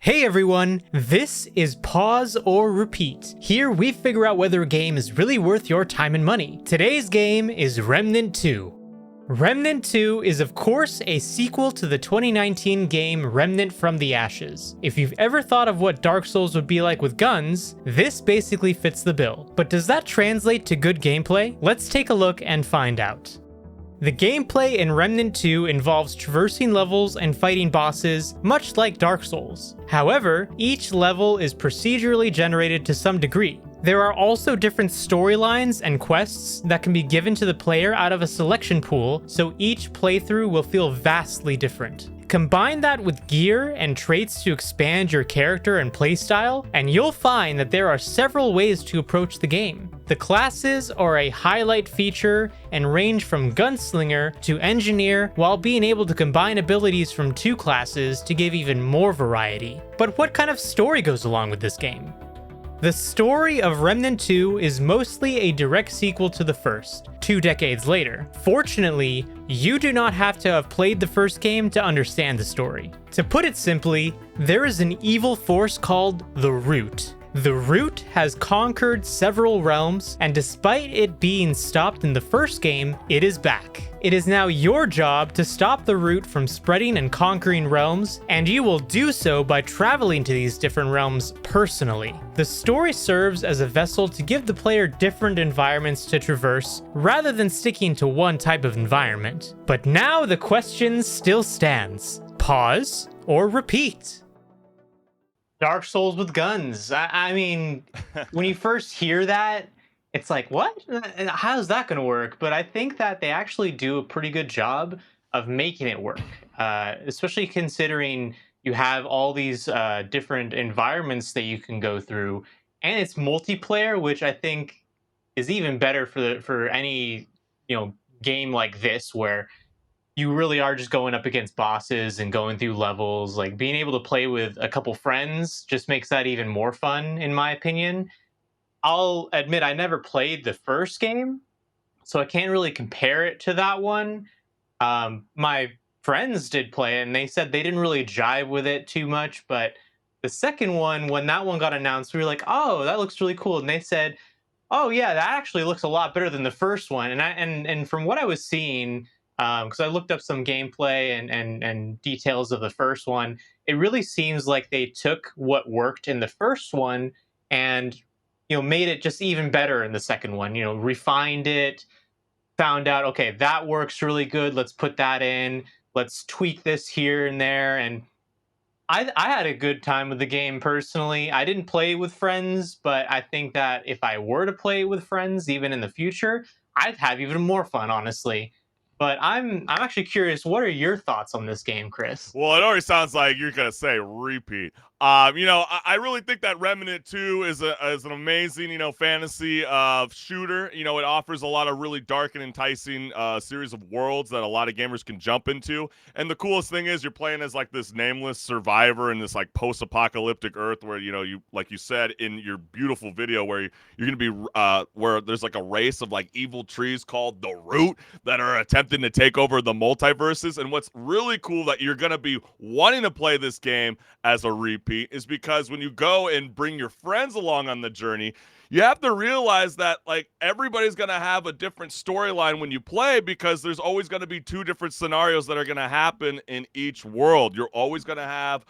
Hey everyone, this is Pause or Repeat. Here we figure out whether a game is really worth your time and money. Today's game is Remnant 2. Remnant 2 is of course a sequel to the 2019 game Remnant from the Ashes. If you've ever thought of what Dark Souls would be like with guns, this basically fits the bill. But does that translate to good gameplay? Let's take a look and find out. The gameplay in Remnant 2 involves traversing levels and fighting bosses, much like Dark Souls. However, each level is procedurally generated to some degree. There are also different storylines and quests that can be given to the player out of a selection pool, so each playthrough will feel vastly different. Combine that with gear and traits to expand your character and playstyle, and you'll find that there are several ways to approach the game. The classes are a highlight feature and range from gunslinger to engineer, while being able to combine abilities from two classes to give even more variety. But what kind of story goes along with this game? The story of Remnant 2 is mostly a direct sequel to the first, 2 decades later. Fortunately, you do not have to have played the first game to understand the story. To put it simply, there is an evil force called the Root. The Root has conquered several realms, and despite it being stopped in the first game, it is back. It is now your job to stop the Root from spreading and conquering realms, and you will do so by traveling to these different realms personally. The story serves as a vessel to give the player different environments to traverse, rather than sticking to one type of environment. But now the question still stands. Pause or repeat? Dark Souls with guns. I mean, when you first hear that, it's like, what? How's that going to work? But I think that they actually do a pretty good job of making it work, especially considering you have all these different environments that you can go through, and it's multiplayer, which I think is even better for any game like this where you really are just going up against bosses and going through levels. Like being able to play with a couple friends just makes that even more fun, in my opinion. I'll admit I never played the first game, so I can't really compare it to that one. My friends did play it, and they said they didn't really jive with it too much. But the second one, when that one got announced, we were like, "Oh, that looks really cool." And they said, "Oh yeah, that actually looks a lot better than the first one." And from what I was seeing, because I looked up some gameplay and details of the first one, it really seems like they took what worked in the first one and made it just even better in the second one. Refined it, found out, okay, that works really good. Let's put that in. Let's tweak this here and there. And I had a good time with the game personally. I didn't play with friends, but I think that if I were to play with friends, even in the future, I'd have even more fun, honestly. But I'm actually curious. What are your thoughts on this game, Chris? Well, it already sounds like you're gonna say repeat. I really think that Remnant 2 is an amazing, fantasy shooter. It offers a lot of really dark and enticing series of worlds that a lot of gamers can jump into. And the coolest thing is you're playing as like this nameless survivor in this like post-apocalyptic Earth where you like you said in your beautiful video where you're gonna be where there's like a race of like evil trees called the Root that are attempting to take over the multiverses. And what's really cool that you're gonna be wanting to play this game as a repeat is because when you go and bring your friends along on the journey, you have to realize that like everybody's going to have a different storyline when you play because there's always going to be 2 different scenarios that are going to happen in each world. You're always going to have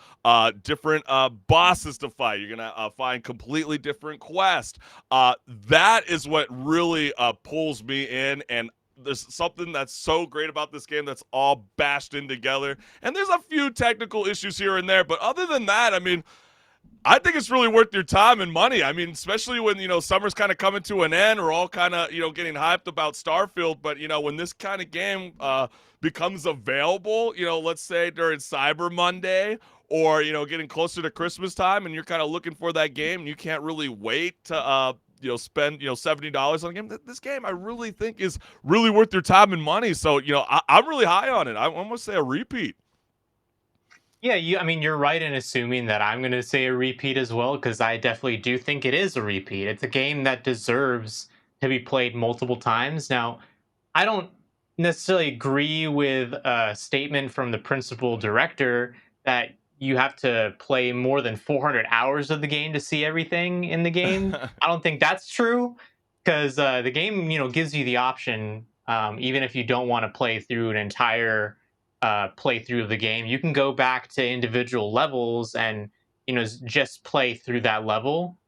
different bosses to fight. You're going to find completely different quests. That is what really pulls me in, and there's something that's so great about this game that's all bashed in together. And there's a few technical issues here and there, but other than that, I mean, I think it's really worth your time and money. I mean, especially when, summer's kind of coming to an end. We're all kind of, getting hyped about Starfield. But, when this kind of game becomes available, let's say during Cyber Monday or, getting closer to Christmas time and you're kind of looking for that game and you can't really wait to, spend $70 on a game. This game I really think is really worth your time and money. So I'm really high on it. I almost say a repeat. Yeah, I mean, you're right in assuming that I'm going to say a repeat as well, because I definitely do think it is a repeat. It's a game that deserves to be played multiple times. Now, I don't necessarily agree with a statement from the principal director that you have to play more than 400 hours of the game to see everything in the game. I don't think that's true because the game, gives you the option, even if you don't want to play through an entire playthrough of the game, you can go back to individual levels and just play through that level.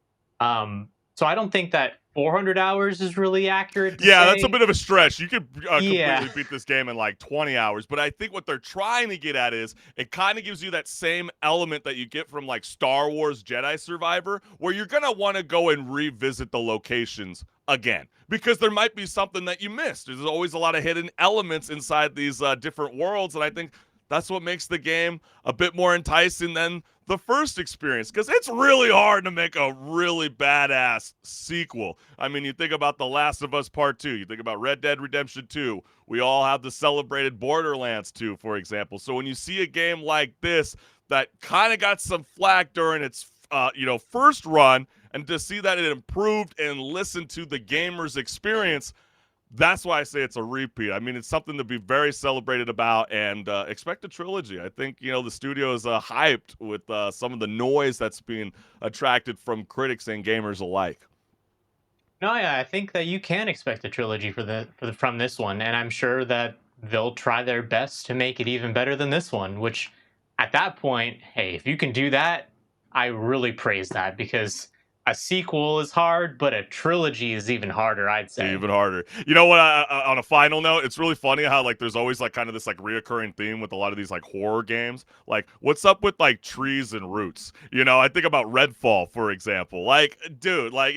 So I don't think that 400 hours is really accurate to Yeah, that's a say. bit of a stretch. You could Yeah. completely beat this game in like 20 hours, but I think what they're trying to get at is it kind of gives you that same element that you get from like Star Wars Jedi Survivor, where you're going to want to go and revisit the locations again because there might be something that you missed. There's always a lot of hidden elements inside these different worlds, and I think that's what makes the game a bit more enticing than the first experience because it's really hard to make a really badass sequel. I mean, you think about The Last of Us Part 2, you think about Red Dead Redemption 2. We all have the celebrated Borderlands 2, for example. So when you see a game like this that kind of got some flack during its first run, and to see that it improved and listen to the gamer's experience, that's why I say it's a repeat. I mean, it's something to be very celebrated about, and expect a trilogy. I think the studio is hyped with some of the noise that's being attracted from critics and gamers alike. No, yeah, I think that you can expect a trilogy from this one, and I'm sure that they'll try their best to make it even better than this one. Which, at that point, hey, if you can do that, I really praise that because a sequel is hard, but a trilogy is even harder. I'd say. Even harder. You know what? On a final note, it's really funny how like there's always like kind of this like reoccurring theme with a lot of these like horror games. Like, what's up with like trees and roots? I think about Redfall, for example. Like, dude, like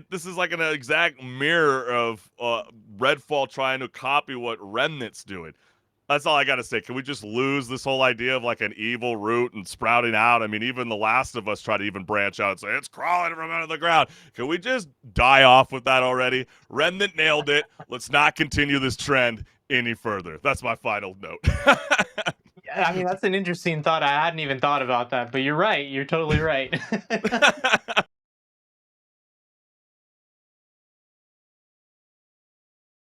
this is like an exact mirror of Redfall trying to copy what Remnant's doing. That's all I gotta say. Can we just lose this whole idea of like an evil root and sprouting out? I mean, even The Last of Us try to even branch out and say it's crawling from out of the ground. Can we just die off with that already? Remnant nailed it. Let's not continue this trend any further. That's my final note. Yeah, I mean that's an interesting thought. I hadn't even thought about that, but you're right. You're totally right.